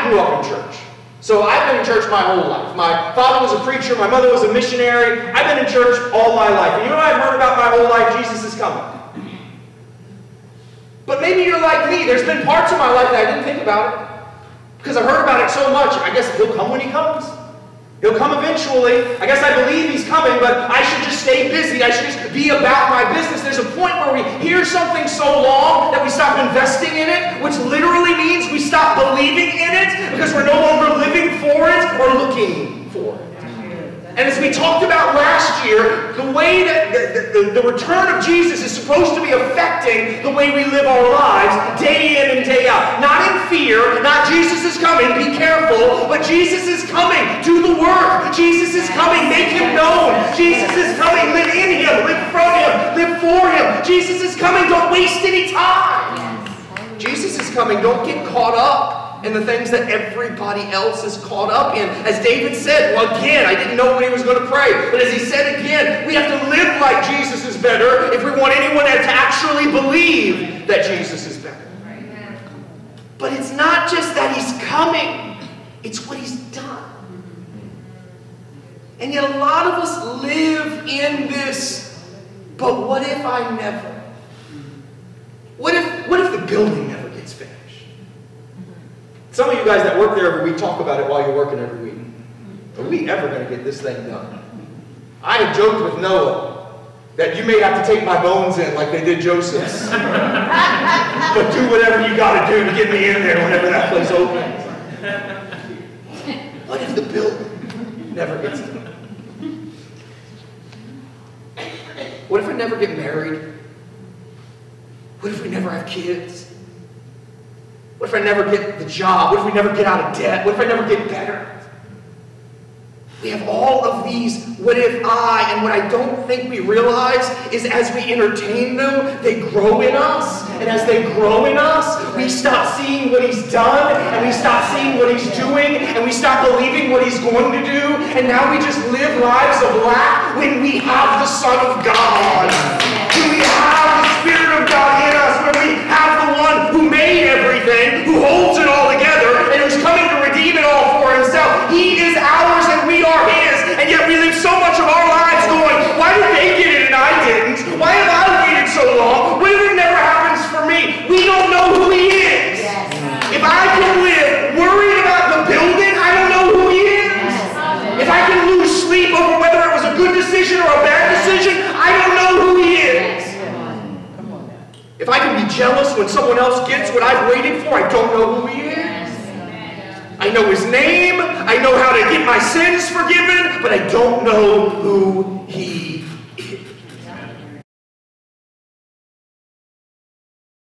grew up in church. So I've been in church my whole life. My father was a preacher. My mother was a missionary. I've been in church all my life. And you know what I've heard about my whole life? Jesus is coming. But maybe you're like me. There's been parts of my life that I didn't think about it. Because I've heard about it so much. I guess he'll come when he comes. He'll come eventually. I guess I believe he's coming, but I should just stay busy. I should just be about my business. There's a point where we hear something so long that we stop investing in it, which literally means we stop believing in it because we're no longer living for it or looking for it. And as we talked about last year, the way that the return of Jesus is supposed to be affecting the way we live our lives day in and day out. Not in fear, not Jesus is coming, be careful, but Jesus is coming, do the work. Jesus is coming, make him known. Jesus is coming, live in him, live from him, live for him. Jesus is coming, don't waste any time. Jesus is coming, don't get caught up and the things that everybody else is caught up in. As David said, well, again, I didn't know when he was going to pray, but as he said again, we have to live like Jesus is better if we want anyone to actually believe that Jesus is better. But it's not just that he's coming, it's what he's done. And yet a lot of us live in this, but what if I never? What if the building never gets finished? Some of you guys that work there every week talk about it while you're working every week. Are we ever going to get this thing done? I have joked with Noah that you may have to take my bones in like they did Joseph's. But do whatever you got to do to get me in there whenever that place opens. What if the building never gets done? What if I never get married? What if we never have kids? What if I never get the job? What if we never get out of debt? What if I never get better? We have all of these what if I, and what I don't think we realize is as we entertain them, they grow in us. And as they grow in us, we stop seeing what he's done, and we stop seeing what he's doing, and we stop believing what he's going to do, and now we just live lives of lack when we have the Son of God. When we have the Spirit of God in us, when we have the one who made everything, who holds it all together, and who's coming to redeem it all for himself. He is ours and we are his, and yet we live so much of our lives going, why did they get it and I didn't? Why have I waited so long? What if it never happens for me? We don't know who he is. Yes. If I can live worried about the building, I don't know who he is. Yes. If I can lose sleep over whether it was a good decision or a bad decision, I don't know who he is. If I can be jealous when someone else gets what I've waited for, I don't know who he is. I know his name, I know how to get my sins forgiven, but I don't know who he